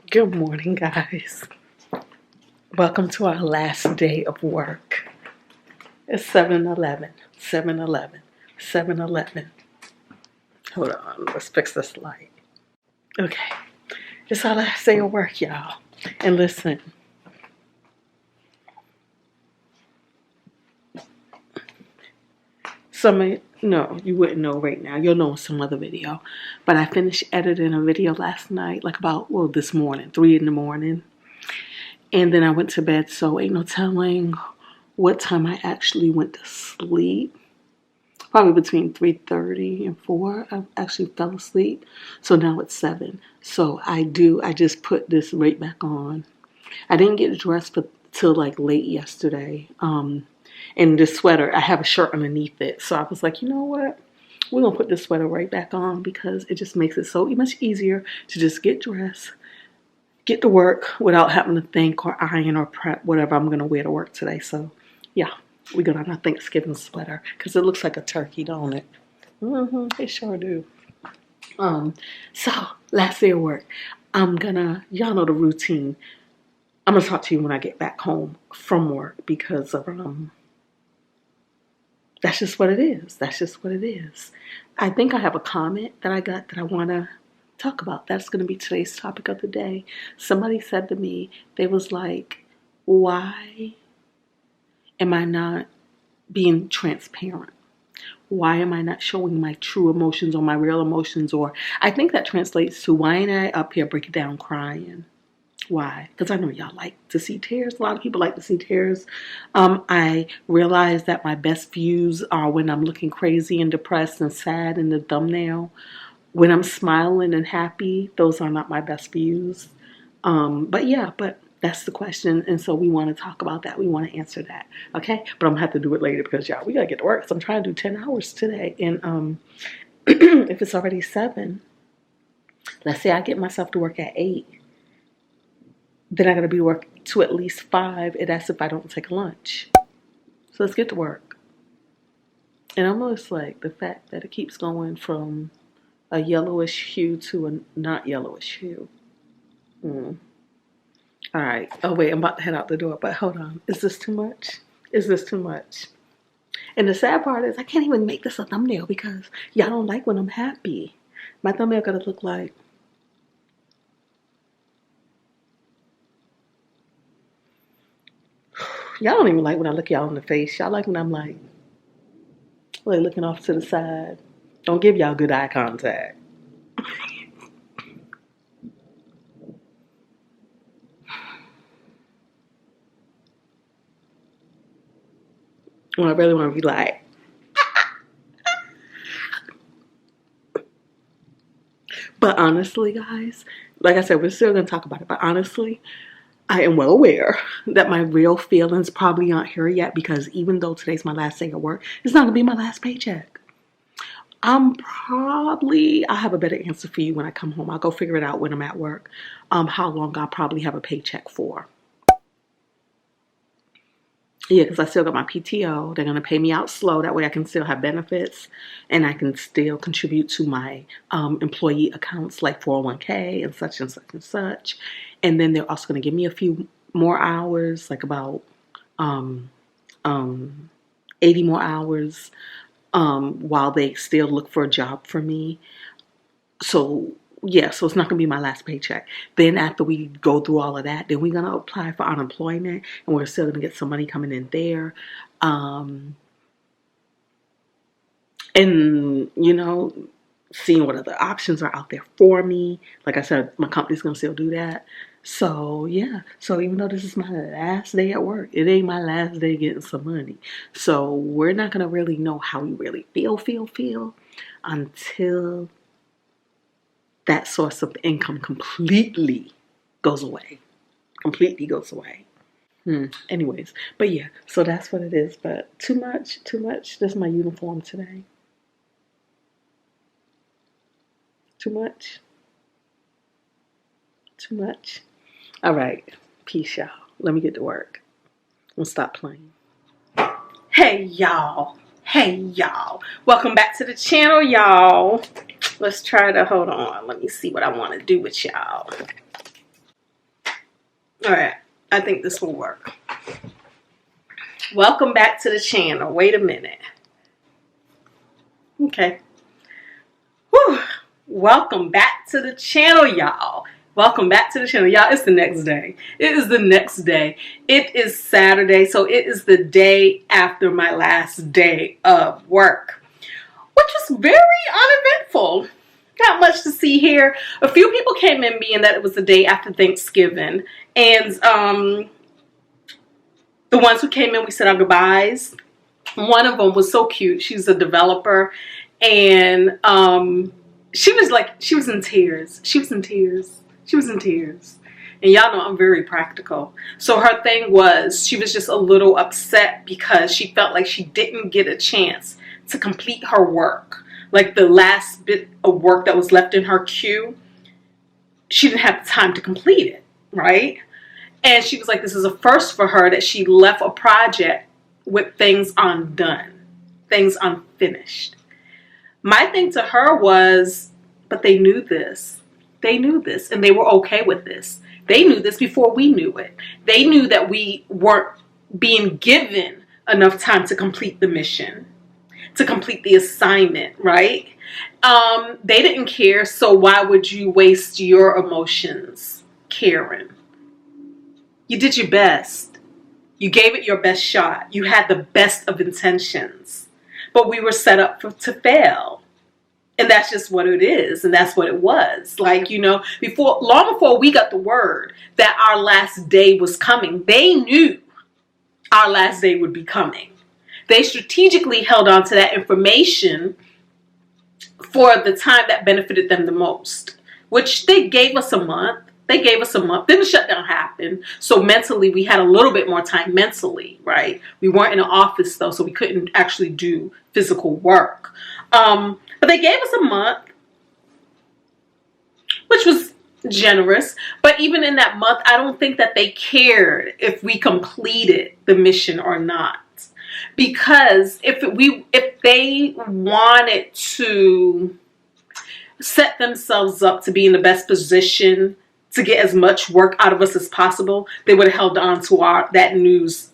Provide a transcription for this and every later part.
Good morning, guys. Welcome to our last day of work. It's 7:11. 7:11. 7:11. Hold on, let's fix this light. Okay, it's our last day of work, y'all. And listen, you wouldn't know right now. You'll know in some other video. But I finished editing a video last night, this morning, 3 in the morning. And then I went to bed, so ain't no telling what time I actually went to sleep. Probably between 3:30 and 4. I actually fell asleep. So now it's 7. So I just put this right back on. I didn't get dressed till like late yesterday. And this sweater, I have a shirt underneath it. So I was like, you know what? We're going to put this sweater right back on because it just makes it so much easier to just get dressed, get to work without having to think or iron or prep whatever I'm going to wear to work today. So, yeah, we got on our Thanksgiving sweater because it looks like a turkey, don't it? It sure do. So, last day of work. Y'all know the routine. I'm going to talk to you when I get back home from work because of, that's just what it is. That's just what it is. I think I have a comment that I got that I want to talk about. That's going to be today's topic of the day. Somebody said to me, they was like, why am I not being transparent? Why am I not showing my true emotions or my real emotions? Or I think that translates to, why ain't I up here breaking down crying? Why? Because I know y'all like to see tears. A lot of people like to see tears. I realize that my best views are when I'm looking crazy and depressed and sad in the thumbnail. When I'm smiling and happy, those are not my best views. But that's the question. And so we want to talk about that. We want to answer that. Okay? But I'm going to have to do it later because, y'all, we got to get to work. So I'm trying to do 10 hours today. And if it's already 7, let's say I get myself to work at 8. Then I got to be work to at least 5, and that's if I don't take lunch. So let's get to work. And almost like the fact that it keeps going from a yellowish hue to a not yellowish hue. All right. Oh, wait, I'm about to head out the door, but hold on. Is this too much? Is this too much? And the sad part is I can't even make this a thumbnail because y'all don't like when I'm happy. My thumbnail got to look like, y'all don't even like when I look y'all in the face. Y'all like when I'm like looking off to the side. Don't give y'all good eye contact. When I really want to be like. But honestly, guys, like I said, we're still going to talk about it. But honestly, I am well aware that my real feelings probably aren't here yet because even though today's my last day of work, it's not going to be my last paycheck. I have a better answer for you when I come home. I'll go figure it out when I'm at work. How long I'll probably have a paycheck for. Yeah, because I still got my PTO. They're going to pay me out slow. That way I can still have benefits and I can still contribute to my employee accounts like 401k and such and such and such. And then they're also going to give me a few more hours, like about 80 more hours while they still look for a job for me. So it's not going to be my last paycheck. Then after we go through all of that, then we're going to apply for unemployment and we're still going to get some money coming in there. And, seeing what other options are out there for me. Like I said, my company's going to still do that. So, yeah. So even though this is my last day at work, it ain't my last day getting some money. So we're not going to really know how we really feel until that source of income completely goes away. Anyways, but yeah, so that's what it is. But too much. This is my uniform today. Too much. All right, peace, y'all. Let me get to work. I'm gonna stop playing. Hey, y'all. Welcome back to the channel, y'all. Let's try to, hold on. Let me see what I want to do with y'all. All right. I think this will work. Welcome back to the channel. Wait a minute. Okay. Whew. Welcome back to the channel, y'all. Welcome back to the channel, y'all. It's the next day. It is the next day. It is Saturday, so it is the day after my last day of work, which was very uneventful. Not much to see here. A few people came in being that it was the day after Thanksgiving, and the ones who came in, we said our goodbyes. One of them was so cute. She's a developer, and she was in tears. She was in tears. And y'all know I'm very practical. So her thing was, she was just a little upset because she felt like she didn't get a chance to complete her work. Like the last bit of work that was left in her queue, she didn't have time to complete it, right? And she was like, this is a first for her that she left a project with things undone, things unfinished. My thing to her was, but they knew this. They knew this, and they were okay with this. They knew this before we knew it. They knew that we weren't being given enough time to complete the mission, to complete the assignment, right? They didn't care, so why would you waste your emotions caring? You did your best. You gave it your best shot. You had the best of intentions, but we were set up to fail. And that's just what it is. And that's what it was. Like, you know, long before we got the word that our last day was coming, they knew our last day would be coming. They strategically held on to that information for the time that benefited them the most, which they gave us a month. Then the shutdown happened. So mentally, we had a little bit more time mentally, right? We weren't in an office though, so we couldn't actually do physical work. But they gave us a month, which was generous. But even in that month, I don't think that they cared if we completed the mission or not. Because if they wanted to set themselves up to be in the best position to get as much work out of us as possible, they would have held on to that news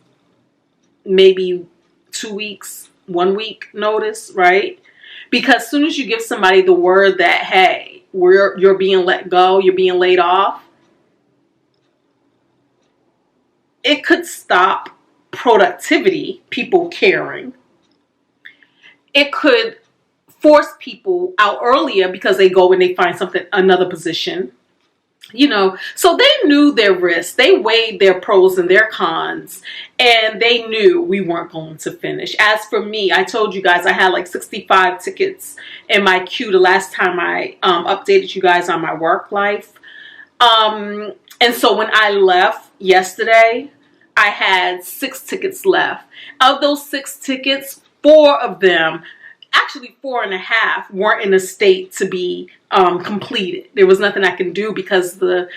maybe 2 weeks, 1 week notice, right? Because as soon as you give somebody the word that, hey, you're being let go, you're being laid off, it could stop productivity, people caring. It could force people out earlier because they go and they find another position. You know, so they knew their risks. They weighed their pros and their cons, and they knew we weren't going to finish. As for me, I told you guys I had like 65 tickets in my queue the last time I updated you guys on my work life. And so when I left yesterday, I had 6 tickets left. Of those 6 tickets, 4 of them, actually 4.5, weren't in a state to be completed. There was nothing I can do because the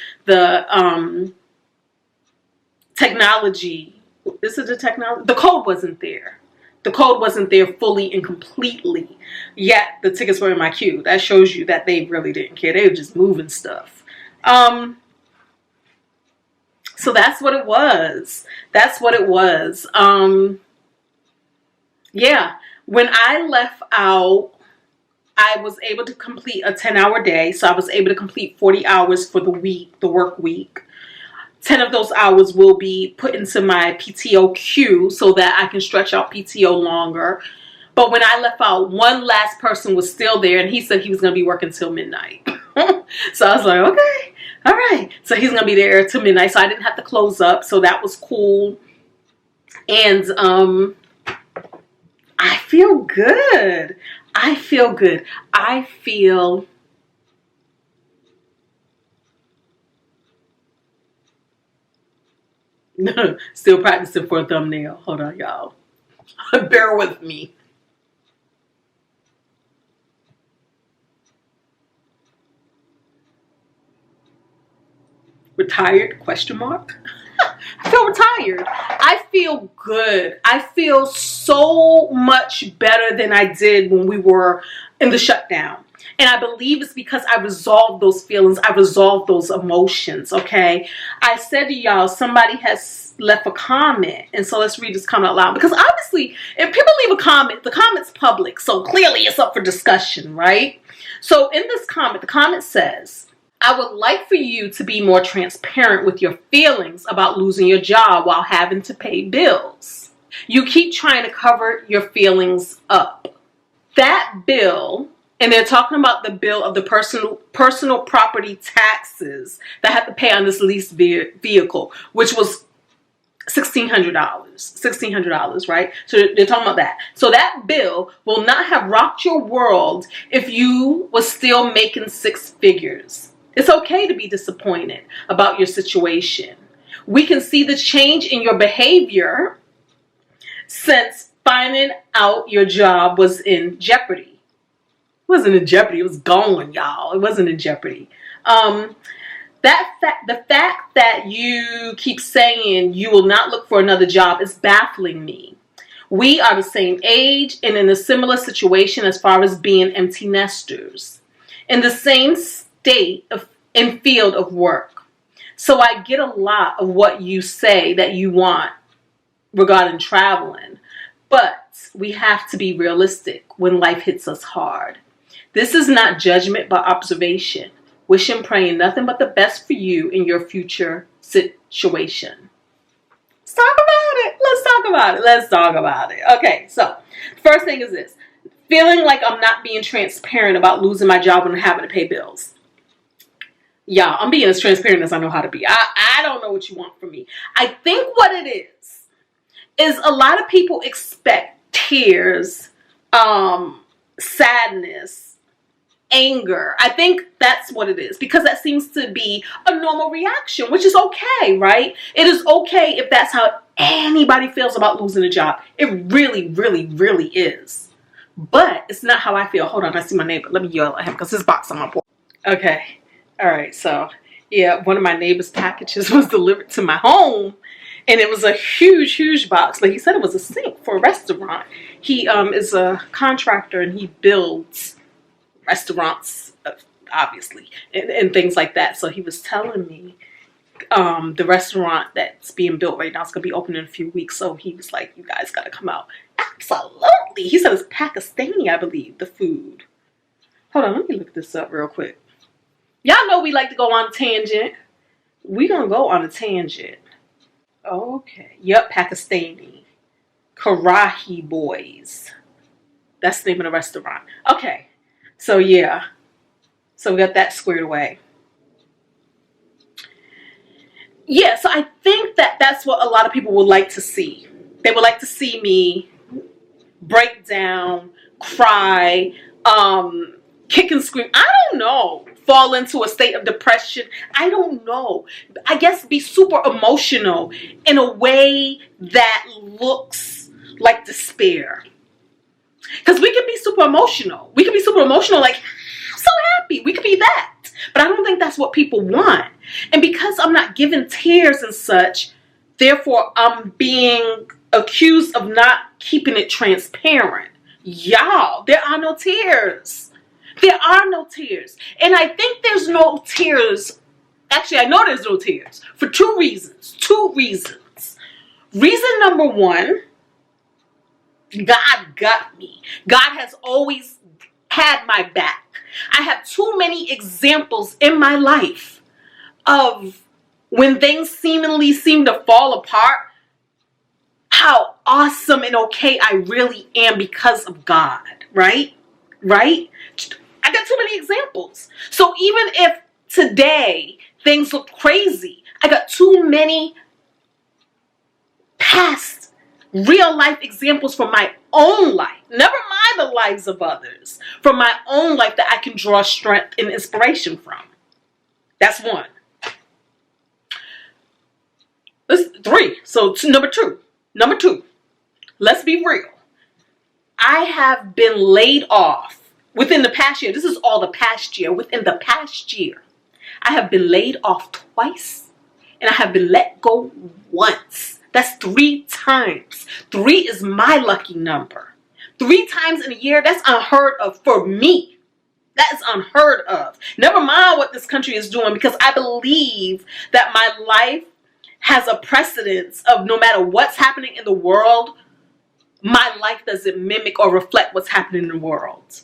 technology, the code wasn't there. The code wasn't there fully and completely, yet the tickets were in my queue. That shows you that they really didn't care. They were just moving stuff. So that's what it was. That's what it was. Yeah. When I left out, I was able to complete a 10-hour day. So I was able to complete 40 hours for the week, the work week. 10 of those hours will be put into my PTO queue so that I can stretch out PTO longer. But when I left out, one last person was still there, and he said he was going to be working till midnight. So I was like, okay, all right. So he's going to be there till midnight. So I didn't have to close up. So that was cool. And I feel good. I feel good. I feel still practicing for a thumbnail. Hold on, y'all. Bear with me. Retired? Question mark. I feel retired. I feel good. I feel so much better than I did when we were in the shutdown. And I believe it's because I resolved those feelings. I resolved those emotions, okay? I said to y'all, somebody has left a comment. And so let's read this comment out loud. Because obviously, if people leave a comment, the comment's public. So clearly it's up for discussion, right? So in this comment, the comment says, I would like for you to be more transparent with your feelings about losing your job while having to pay bills. You keep trying to cover your feelings up. That bill, and they're talking about the bill of the personal property taxes that I have to pay on this leased vehicle, which was $1,600, right? So they're talking about that. So that bill will not have rocked your world if you were still making six figures. It's okay to be disappointed about your situation. We can see the change in your behavior since finding out your job was in jeopardy. It wasn't in jeopardy. It was gone, y'all. It wasn't in jeopardy. The fact that you keep saying you will not look for another job is baffling me. We are the same age and in a similar situation as far as being empty nesters, in the same state and field of work. So I get a lot of what you say that you want regarding traveling, but we have to be realistic when life hits us hard. This is not judgment but observation. Wish and praying nothing but the best for you in your future situation. Let's talk about it. Let's talk about it. Okay, so first thing is this. Feeling like I'm not being transparent about losing my job when I'm having to pay bills. Yeah, I'm being as transparent as I know how to be. I don't know what you want from me. I think what it is a lot of people expect tears, sadness, anger. I think that's what it is, because that seems to be a normal reaction, which is okay, right? It is okay if that's how anybody feels about losing a job. It really, really, really is. But it's not how I feel. Hold on, I see my neighbor. Let me yell at him because his box on my porch. Okay. All right. So, yeah, one of my neighbor's packages was delivered to my home. And it was a huge, huge box. But he said it was a sink for a restaurant. He is a contractor and he builds restaurants, obviously, and things like that. So he was telling me the restaurant that's being built right now is going to be open in a few weeks. So he was like, you guys got to come out. Absolutely. He said it's Pakistani, I believe, the food. Hold on, let me look this up real quick. Y'all know we like to go on a tangent. We're going to go on a tangent. Okay. Yep, Pakistani. Karahi Boys. That's the name of the restaurant. Okay. So, yeah. So, we got that squared away. Yeah, so I think that that's what a lot of people would like to see. They would like to see me break down, cry, kick and scream. I don't know. Fall into a state of depression. I don't know. I guess be super emotional in a way that looks like despair. Because we can be super emotional. We can be super emotional like, I'm so happy. We could be that. But I don't think that's what people want. And because I'm not giving tears and such, therefore I'm being accused of not keeping it transparent. Y'all, there are no tears. There are no tears. And I think there's no tears. Actually, I know there's no tears for two reasons. Reason number one, God got me. God has always had my back. I have too many examples in my life of when things seemingly seem to fall apart, how awesome and okay I really am because of God, right? Right? I got too many examples. So even if today things look crazy, I got too many past real life examples from my own life. Never mind the lives of others. From my own life that I can draw strength and inspiration from. That's one. That's three. So number two. Let's be real. I have been laid off within the past year. This is all the past year. Within the past year, I have been laid off twice and I have been let go once. That's 3 times. 3 is my lucky number. 3 times in a year, that's unheard of for me. That is unheard of. Never mind what this country is doing, because I believe that my life has a precedence of no matter what's happening in the world, my life doesn't mimic or reflect what's happening in the world.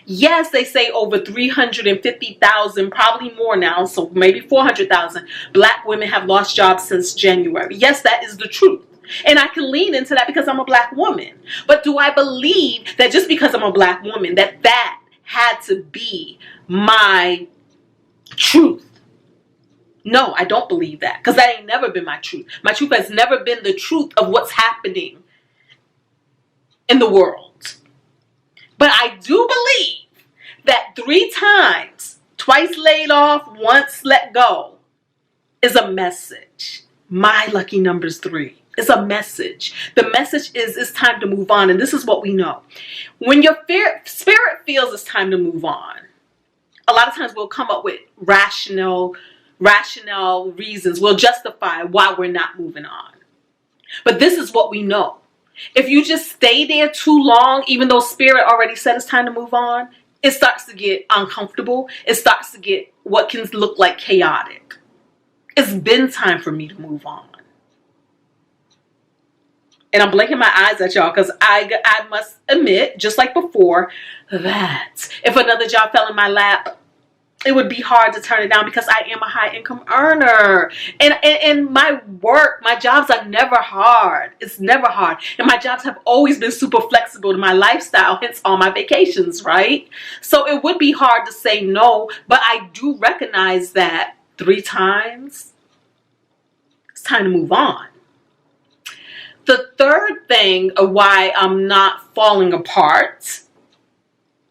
Yes, they say over 350,000, probably more now, so maybe 400,000 black women have lost jobs since January. Yes, that is the truth. And I can lean into that because I'm a black woman. But do I believe that just because I'm a black woman, that had to be my truth? No, I don't believe that, because that ain't never been my truth. My truth has never been the truth of what's happening in the world. But I do believe that 3 times, twice laid off, once let go, is a message. My lucky number's 3. It's a message. The message is it's time to move on. And this is what we know. When your spirit feels it's time to move on, a lot of times we'll come up with rational reasons. We'll justify why we're not moving on. But this is what we know. If you just stay there too long, even though spirit already said it's time to move on, it starts to get uncomfortable. It starts to get what can look like chaotic. It's been time for me to move on. And I'm blinking my eyes at y'all because I must admit, just like before, that if another job fell in my lap, it would be hard to turn it down because I am a high income earner. And my work, my jobs are never hard. It's never hard. And my jobs have always been super flexible to my lifestyle, hence all my vacations, right? So it would be hard to say no, but I do recognize that 3 times, it's time to move on. The third thing of why I'm not falling apart,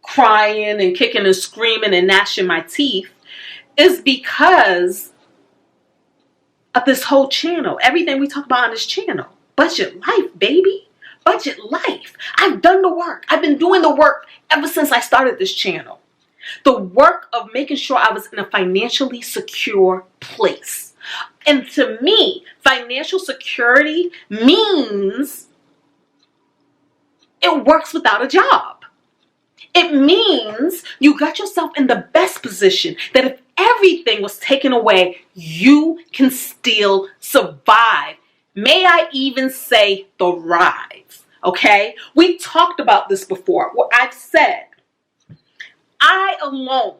crying and kicking and screaming and gnashing my teeth, is because of this whole channel. Everything we talk about on this channel. Budget life, baby. Budget life. I've done the work. I've been doing the work ever since I started this channel. The work of making sure I was in a financially secure place. And to me, financial security means it works without a job. It means you got yourself in the best position that if everything was taken away, you can still survive. May I even say thrive? Okay? We talked about this before. What I've said, I alone,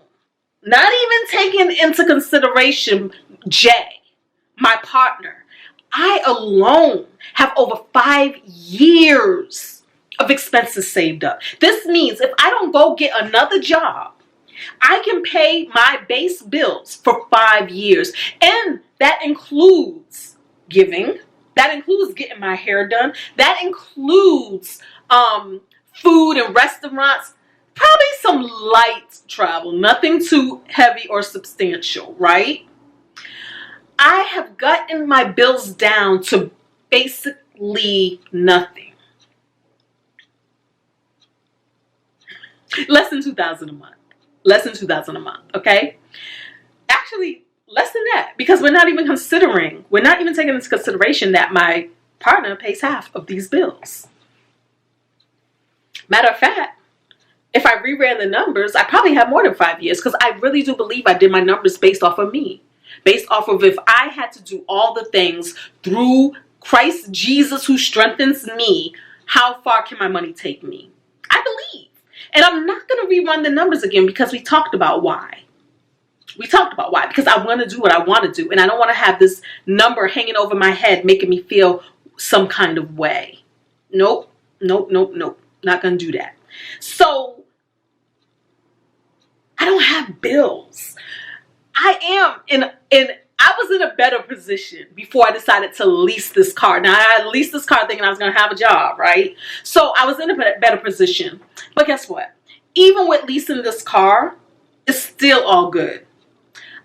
not even taking into consideration Jay, my partner, I alone have over 5 years of expenses saved up. This means if I don't go get another job, I can pay my base bills for 5 years. And that includes giving. That includes getting my hair done. That includes food and restaurants. Probably some light travel. Nothing too heavy or substantial, right? I have gotten my bills down to basically nothing. Less than $2,000 a month. Less than $2,000 a month, okay? Actually, less than that, because we're not even taking into consideration that my partner pays half of these bills. Matter of fact, if I reran the numbers, I probably have more than 5 years, because I really do believe I did my numbers based off of me. Based off of if I had to do all the things through Christ Jesus who strengthens me, how far can my money take me? I believe. And I'm not going to rerun the numbers again because we talked about why. Because I want to do what I want to do. And I don't want to have this number hanging over my head making me feel some kind of way. Nope. Not going to do that. So, I don't have bills. I was in a better position before I decided to lease this car. Now, I leased this car thinking I was going to have a job, right? So I was in a better position. But guess what? Even with leasing this car, it's still all good.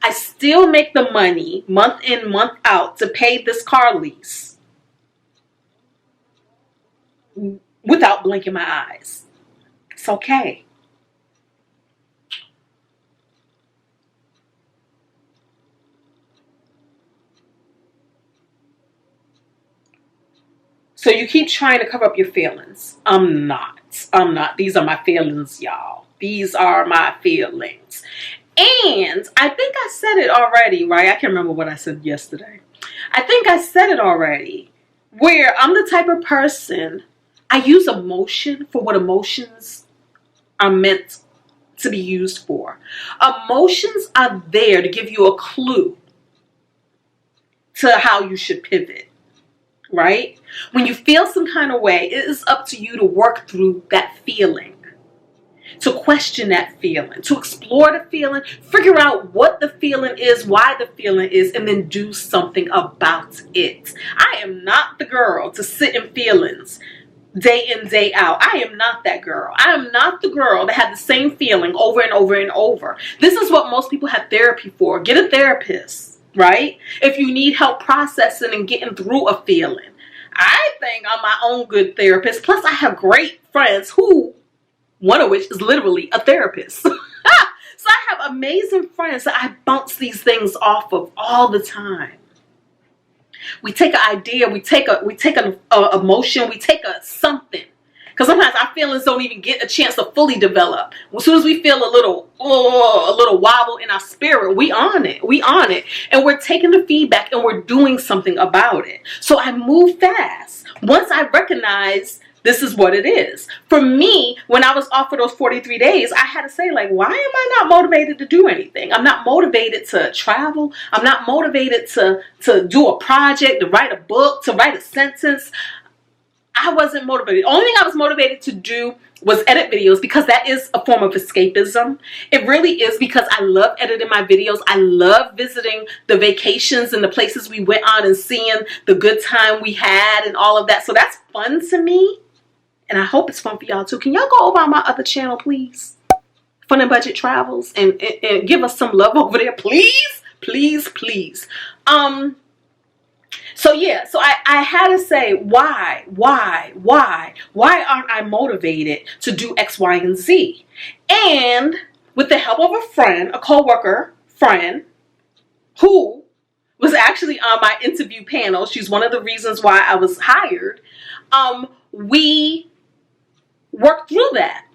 I still make the money month in, month out to pay this car lease without blinking my eyes. It's okay. So you keep trying to cover up your feelings. I'm not. These are my feelings, y'all. these are my feelings. And I think I said it already, right? I can't remember what I said yesterday. I think I said it already, where I'm the type of person, I use emotion for what emotions are meant to be used for. Emotions are there to give you a clue to how you should pivot, right? When you feel some kind of way, it is up to you to work through that feeling, to question that feeling, to explore the feeling, figure out what the feeling is, why the feeling is, and then do something about it. I am not the girl to sit in feelings day in, day out. I am not that girl. I am not the girl that had the same feeling over and over and over. This is what most people have therapy for. Get a therapist, right? If you need help processing and getting through a feeling. I think I'm my own good therapist. Plus, I have great friends who, one of which is literally a therapist. So I have amazing friends that I bounce these things off of all the time. We take an idea, we take an emotion, we take a something. Because sometimes our feelings don't even get a chance to fully develop. As soon as we feel a little wobble in our spirit, we on it. And we're taking the feedback and we're doing something about it. So I move fast. Once I recognize this is what it is. For me, when I was off for those 43 days, I had to say, like, why am I not motivated to do anything? I'm not motivated to travel. I'm not motivated to do a project, to write a book, to write a sentence. I wasn't motivated. The only thing I was motivated to do was edit videos, because that is a form of escapism. It really is, because I love editing my videos. I love visiting the vacations and the places we went on and seeing the good time we had and all of that. So that's fun to me. And I hope it's fun for y'all too. Can y'all go over on my other channel, please? Fun and Budget Travels, and give us some love over there, please, please, please. So yeah, so I had to say, why aren't I motivated to do X, Y, and Z? And with the help of a friend, a co-worker friend, who was actually on my interview panel, she's one of the reasons why I was hired, we worked through that.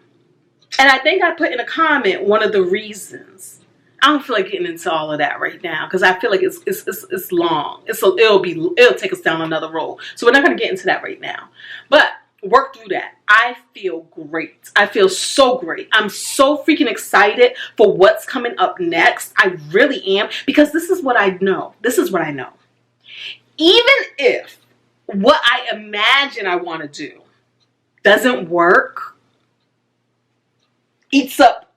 And I think I put in a comment one of the reasons. I don't feel like getting into all of that right now, because I feel like it's long. It'll take us down another road. So we're not going to get into that right now. But work through that. I feel great. I feel so great. I'm so freaking excited for what's coming up next. I really am, because this is what I know. This is what I know. Even if what I imagine I want to do doesn't work, eats up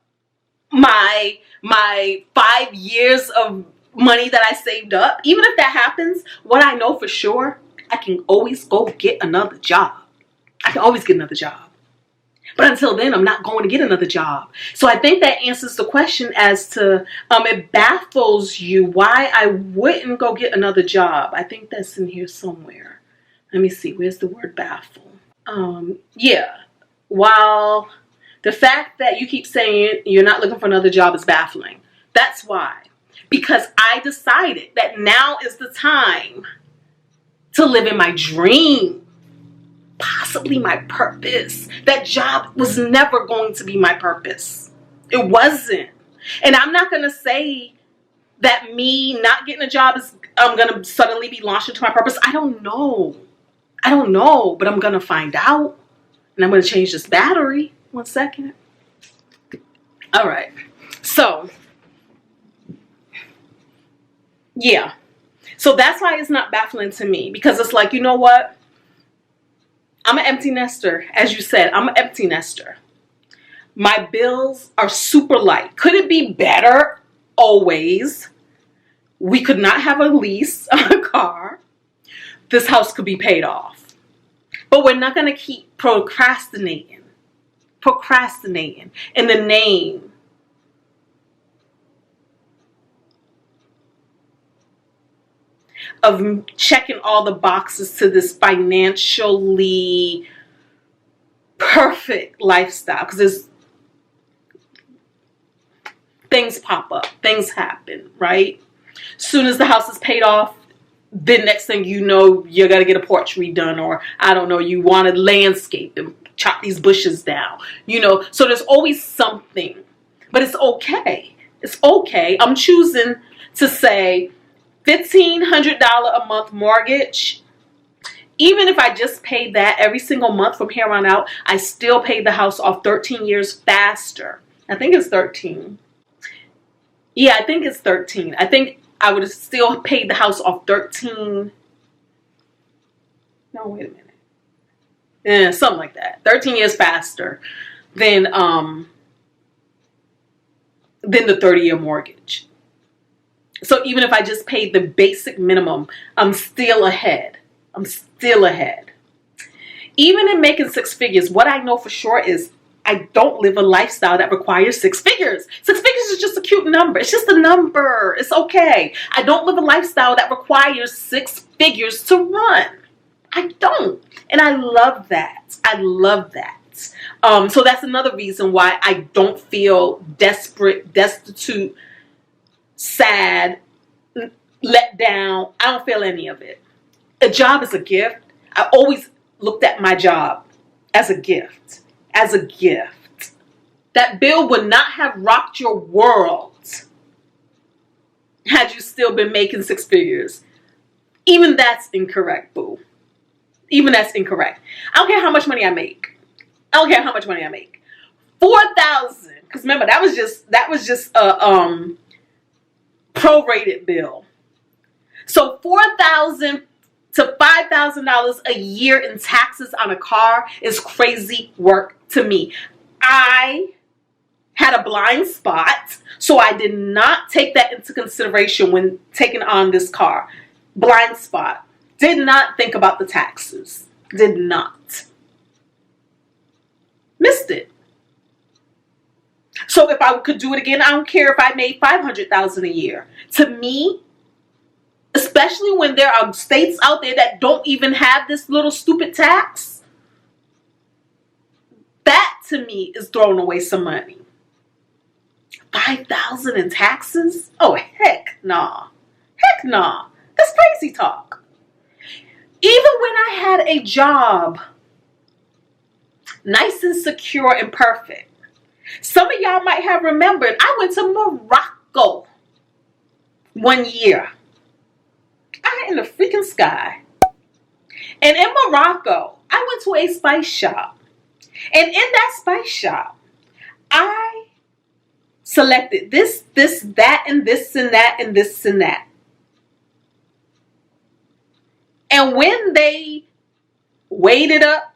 my 5 years of money that I saved up, even if that happens, what I know for sure, I can always go get another job. I can always get another job. But until then, I'm not going to get another job. So I think that answers the question as to, it baffles you why I wouldn't go get another job. I think that's in here somewhere. Let me see. Where's the word baffle? Yeah. While the fact that you keep saying you're not looking for another job is baffling. That's why. Because I decided that now is the time to live in my dream. Possibly my purpose. That job was never going to be my purpose. It wasn't. And I'm not going to say that me not getting a job is, I'm going to suddenly be launched into my purpose. I don't know. But I'm going to find out. And I'm going to change this battery. 1 second. All right. So, yeah. So that's why it's not baffling to me. Because it's like, you know what? I'm an empty nester. As you said, I'm an empty nester. My bills are super light. Could it be better? Always. We could not have a lease on a car. This house could be paid off. But we're not going to keep procrastinating in the name of checking all the boxes to this financially perfect lifestyle. Because things pop up, things happen, right? Soon as the house is paid off, the next thing you know, you got to get a porch redone, or I don't know, you want to landscape and chop these bushes down, you know. So there's always something, but it's okay. It's okay. I'm choosing to say $1,500 a month mortgage. Even if I just paid that every single month from here on out, I still paid the house off 13 years faster. I think it's 13. Yeah, I think it's 13. I think I would have still paid the house off 13. No, wait a minute. Yeah, something like that. 13 years faster than the 30-year mortgage. So even if I just paid the basic minimum, I'm still ahead. I'm still ahead. Even in making six figures, what I know for sure is I don't live a lifestyle that requires six figures. Six figures is just a cute number. It's just a number. It's okay. I don't live a lifestyle that requires six figures to run. I don't. And I love that. I love that. So that's another reason why I don't feel desperate, destitute, sad, let down. I don't feel any of it. A job is a gift. I always looked at my job as a gift. As a gift. That bill would not have rocked your world had you still been making six figures. Even that's incorrect, boo. Even that's incorrect. I don't care how much money I make. I don't care how much money I make. 4,000. Because remember, that was just a prorated bill. So $4,000 to $5,000 a year in taxes on a car is crazy work to me. I had a blind spot, so I did not take that into consideration when taking on this car. Blind spot. Did not think about the taxes. Did not. Missed it. So if I could do it again, I don't care if I made $500,000 a year. To me, especially when there are states out there that don't even have this little stupid tax, that to me is throwing away some money. $5,000 in taxes? Oh, heck nah. Heck nah. That's crazy talk. Even when I had a job, nice and secure and perfect. Some of y'all might have remembered I went to Morocco one year. I in the freaking sky. And in Morocco, I went to a spice shop. And in that spice shop, I selected this, that, and this, and that, and this, and that. And when they weighed it up,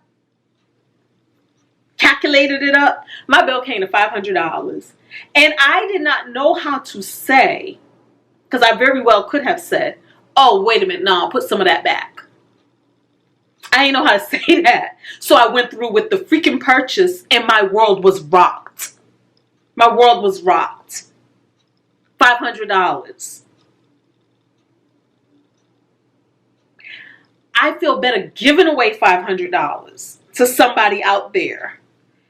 calculated it up, my bill came to $500. And I did not know how to say, because I very well could have said, oh, wait a minute, no, I'll put some of that back. I didn't know how to say that. So I went through with the freaking purchase and my world was rocked. My world was rocked. $500. I feel better giving away $500 to somebody out there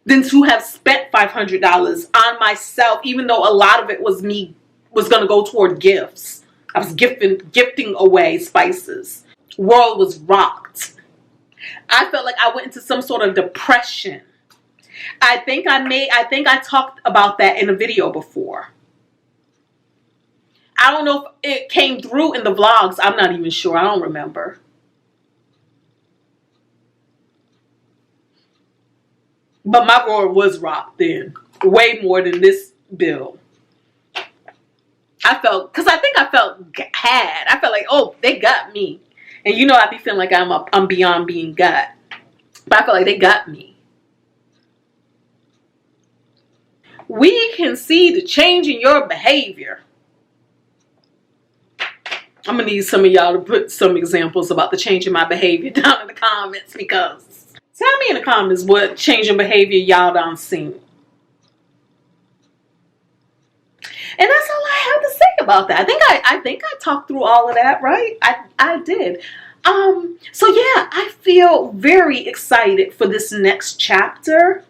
than to have spent $500 on myself, even though a lot of it was going to go toward gifts. I was gifting away spices. World was rocked. I felt like I went into some sort of depression. I think I talked about that in a video before. I don't know if it came through in the vlogs. I'm not even sure. I don't remember. But my world was rocked then. Way more than this bill. I felt like, oh, they got me. And you know, I be feeling like I'm beyond being got. But I felt like they got me. We can see the change in your behavior. I'm going to need some of y'all to put some examples about the change in my behavior down in the comments, because tell me in the comments what change in behavior y'all done seen. And that's all I have to say about that. I think I talked through all of that, right? I did. So yeah, I feel very excited for this next chapter.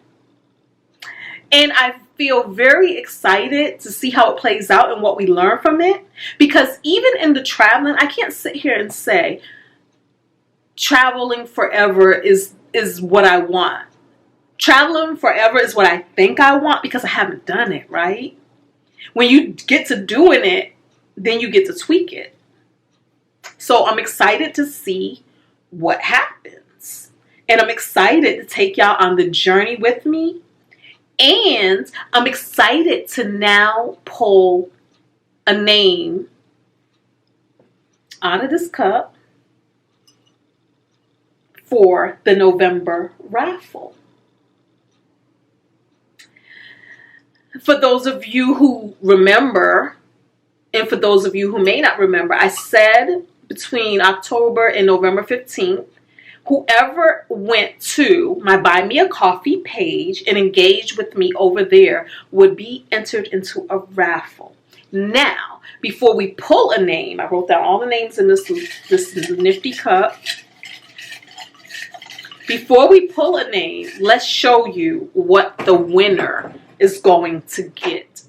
And I feel very excited to see how it plays out and what we learn from it. Because even in the traveling, I can't sit here and say traveling forever is what I want. traveling forever is what I think I want because I haven't done it, right? When you get to doing it, then you get to tweak it. So I'm excited to see what happens. And I'm excited to take y'all on the journey with me. And I'm excited to now pull a name out of this cup for the November raffle. For those of you who remember, and for those of you who may not remember, I said between October and November 15th, whoever went to my Buy Me a Coffee page and engaged with me over there would be entered into a raffle. Now, before we pull a name, I wrote down all the names in this nifty cup. Before we pull a name, let's show you what the winner is going to get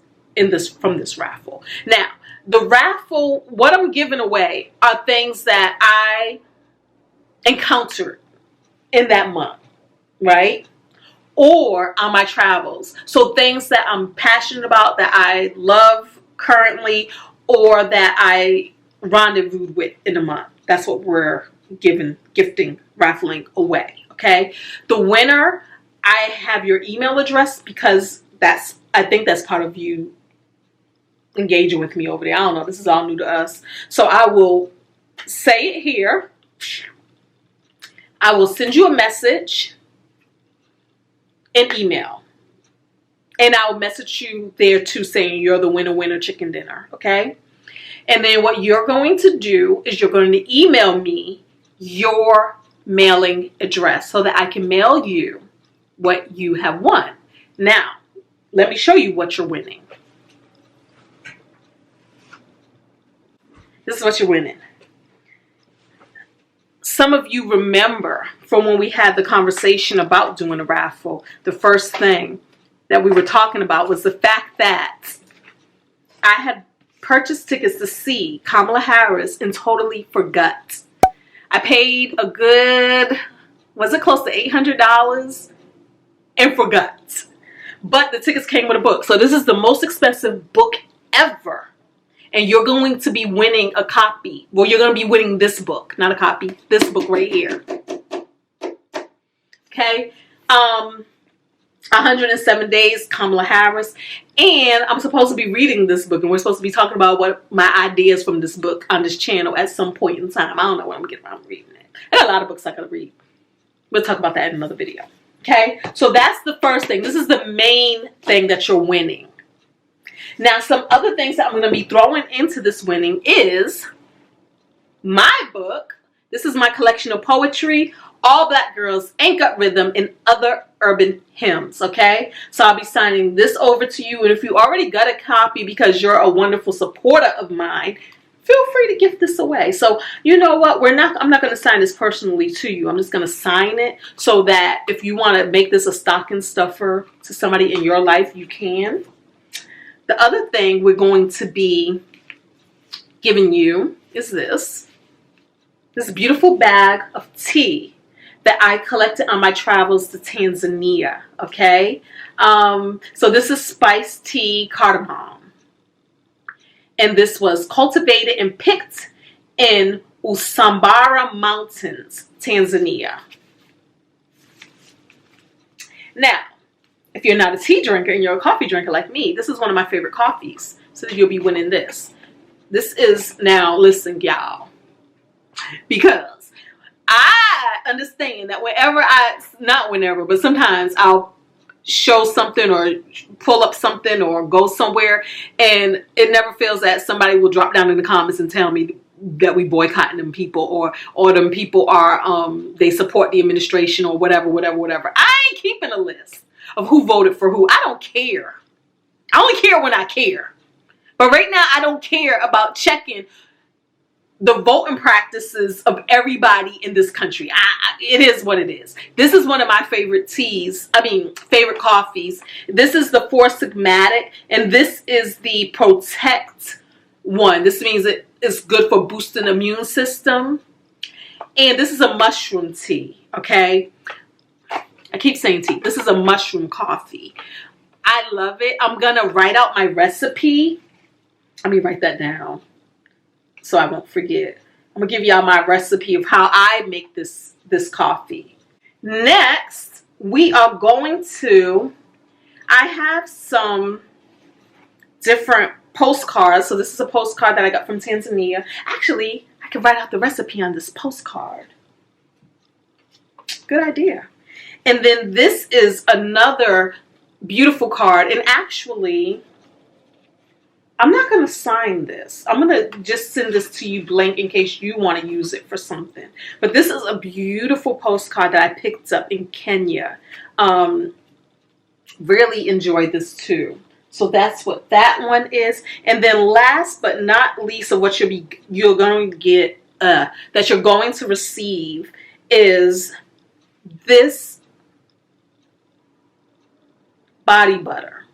from this raffle. Now, the raffle, what I'm giving away are things that I encountered in that month, right? Or on my travels. So things that I'm passionate about, that I love currently, or that I rendezvoused with in a month. That's what we're gifting, raffling away, okay? The winner, I have your email address because I think that's part of you engaging with me over there. I don't know. This is all new to us. So I will say it here. I will send you a message, an email. And I'll message you there too saying you're the winner chicken dinner. Okay? And then what you're going to do is you're going to email me your mailing address so that I can mail you what you have won. Now, let me show you what you're winning. This is what you're winning. Some of you remember from when we had the conversation about doing a raffle, the first thing that we were talking about was the fact that I had purchased tickets to see Kamala Harris and totally forgot. I paid a good, was it close to $800 and forgot. But the tickets came with a book. So this is the most expensive book ever. And you're going to be winning a copy. Well, you're going to be winning this book. Not a copy. This book right here. Okay. 107 Days, Kamala Harris. And I'm supposed to be reading this book. And we're supposed to be talking about what my ideas from this book on this channel at some point in time. I don't know when I'm going to get around to reading it. I got a lot of books I got to read. We'll talk about that in another video. Okay. So that's the first thing. This is the main thing that you're winning. Now, some other things that I'm going to be throwing into this winning is my book. This is my collection of poetry, All Black Girls, Ain't Got Rhythm, and Other Urban Hymns, okay? So I'll be signing this over to you. And if you already got a copy because you're a wonderful supporter of mine, feel free to gift this away. So you know what? I'm not going to sign this personally to you. I'm just going to sign it so that if you want to make this a stocking stuffer to somebody in your life, you can. The other thing we're going to be giving you is this beautiful bag of tea that I collected on my travels to Tanzania, okay? So this is spiced tea cardamom. And this was cultivated and picked in Usambara Mountains, Tanzania. Now, if you're not a tea drinker and you're a coffee drinker like me, this is one of my favorite coffees. So you'll be winning this. This is, now listen, y'all, because I understand that but sometimes I'll show something or pull up something or go somewhere, and it never fails that somebody will drop down in the comments and tell me that we boycotting them people, or them people are, they support the administration or whatever. I ain't keeping a list of who voted for who. I don't care. I only care when I care. But right now, I don't care about checking the voting practices of everybody in this country. It is what it is. This is one of my favorite favorite coffees. This is the Four Sigmatic, and this is the Protect one. This means it's good for boosting the immune system. And this is a mushroom tea, okay? I keep saying tea. This is a mushroom coffee. I love it. I'm going to write out my recipe. Let me write that down so I won't forget. I'm going to give y'all my recipe of how I make this coffee. Next, we are going to, I have some different postcards. So this is a postcard that I got from Tanzania. Actually, I can write out the recipe on this postcard. Good idea. And then this is another beautiful card. And actually, I'm not going to sign this. I'm going to just send this to you blank in case you want to use it for something. But this is a beautiful postcard that I picked up in Kenya. Really enjoyed this too. So that's what that one is. And then last but not least of what you're going to get, that you're going to receive is this body butter.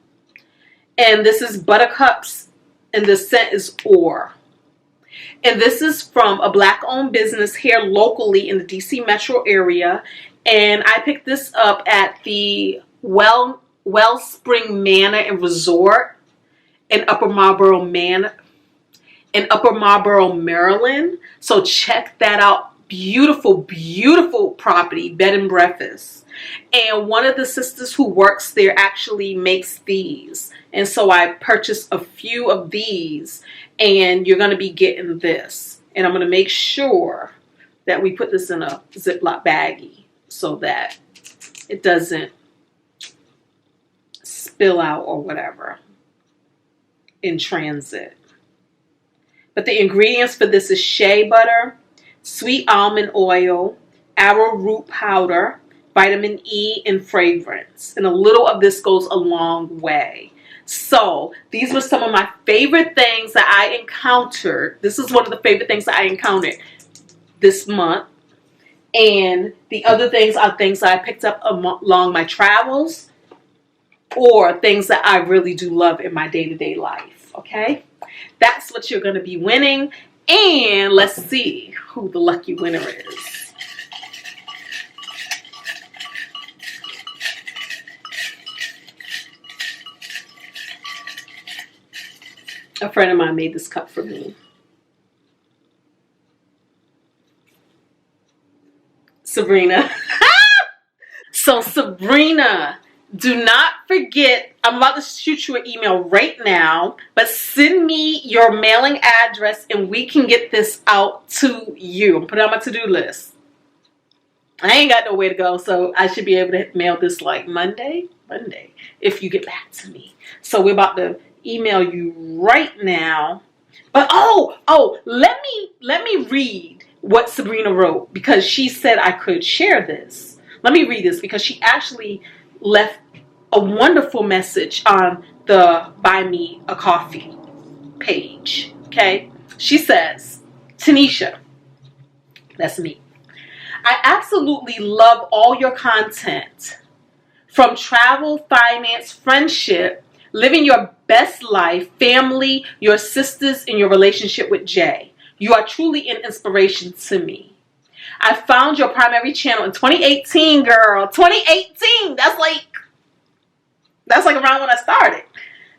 And this is Buttercups, and the scent is Ore. And this is from a Black-owned business here locally in the DC metro area. And I picked this up at the Wellspring Manor and Resort in Upper Marlboro, Maryland. So check that out. Beautiful, beautiful property, bed and breakfast. And one of the sisters who works there actually makes these. And so I purchased a few of these, and you're going to be getting this. And I'm going to make sure that we put this in a Ziploc baggie so that it doesn't spill out or whatever in transit. But the ingredients for this is shea butter, sweet almond oil, arrowroot powder, vitamin E, and fragrance. And a little of this goes a long way. So these were some of my favorite things that I encountered. This is one of the favorite things that I encountered this month. And the other things are things that I picked up along my travels, or things that I really do love in my day-to-day life. Okay? That's what you're going to be winning. And let's see who the lucky winner is. A friend of mine made this cup for me. Sabrina. So Sabrina, do not forget, I'm about to shoot you an email right now, but send me your mailing address and we can get this out to you. I'm putting it on my to-do list. I ain't got nowhere to go, so I should be able to mail this like Monday, if you get back to me. So we're about to email you right now. But let me read what Sabrina wrote, because she said I could share this. Let me read this, because she actually left a wonderful message on the Buy Me a Coffee page. Okay? She says, Tinesha, that's me, I absolutely love all your content. From travel, finance, friendship, living your best life, family, your sisters, and your relationship with Jay. You are truly an inspiration to me. I found your primary channel in 2018, girl. 2018. That's like around when I started.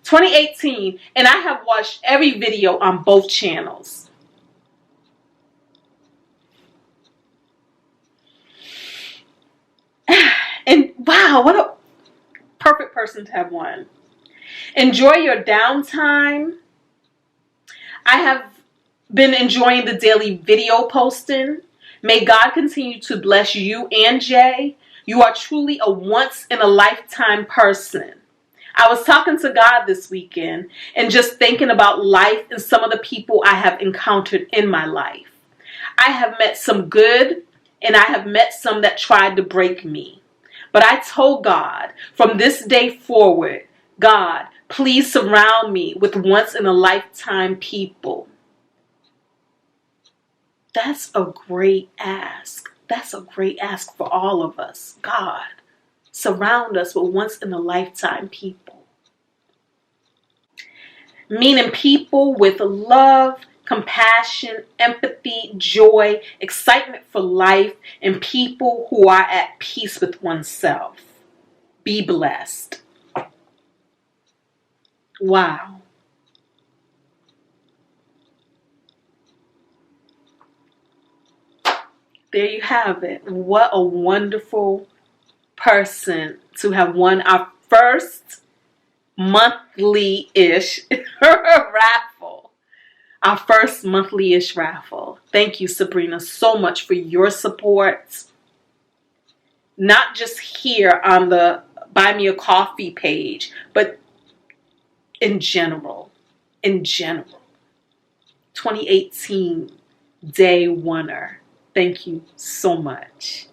2018. And I have watched every video on both channels. And wow, what a perfect person to have won. Enjoy your downtime. I have been enjoying the daily video posting. May God continue to bless you and Jay. You are truly a once-in-a-lifetime person. I was talking to God this weekend and just thinking about life and some of the people I have encountered in my life. I have met some good, and I have met some that tried to break me. But I told God, from this day forward, God, please surround me with once-in-a-lifetime people. That's a great ask. That's a great ask for all of us. God, surround us with once-in-a-lifetime people. Meaning people with love, compassion, empathy, joy, excitement for life, and people who are at peace with oneself. Be blessed. Wow. There you have it. What a wonderful person to have won our first monthly-ish raffle. Our first monthly-ish raffle. Thank you, Sabrina, so much for your support. Not just here on the Buy Me a Coffee page, but in general. In general. 2018 day oneer. Thank you so much.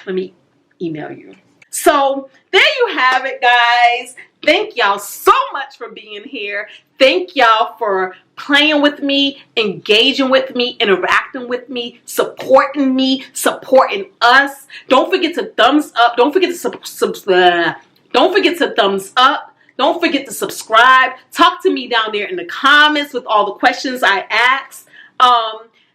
Let me email you. So there you have it, guys. Thank y'all so much for being here. Thank y'all for playing with me, engaging with me, interacting with me, supporting us. Don't forget to thumbs up. Don't forget to don't forget to thumbs up. Don't forget to subscribe. Talk to me down there in the comments with all the questions I ask.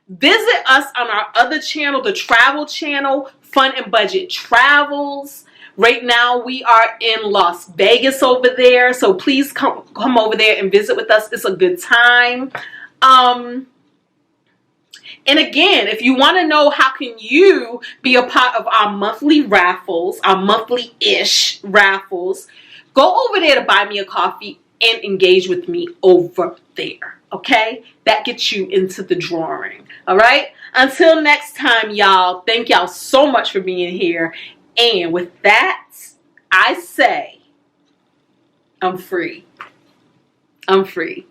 Visit us on our other channel, the travel channel, Fun and Budget Travels. Right now we are in Las Vegas over there, so please come over there and visit with us. It's a good time. And again, if you want to know how can you be a part of our monthly raffles, our monthly-ish raffles, go over there to Buy Me a Coffee and engage with me over there. Okay? That gets you into the drawing. All right? Until next time, y'all. Thank y'all so much for being here. And with that, I say, I'm free. I'm free.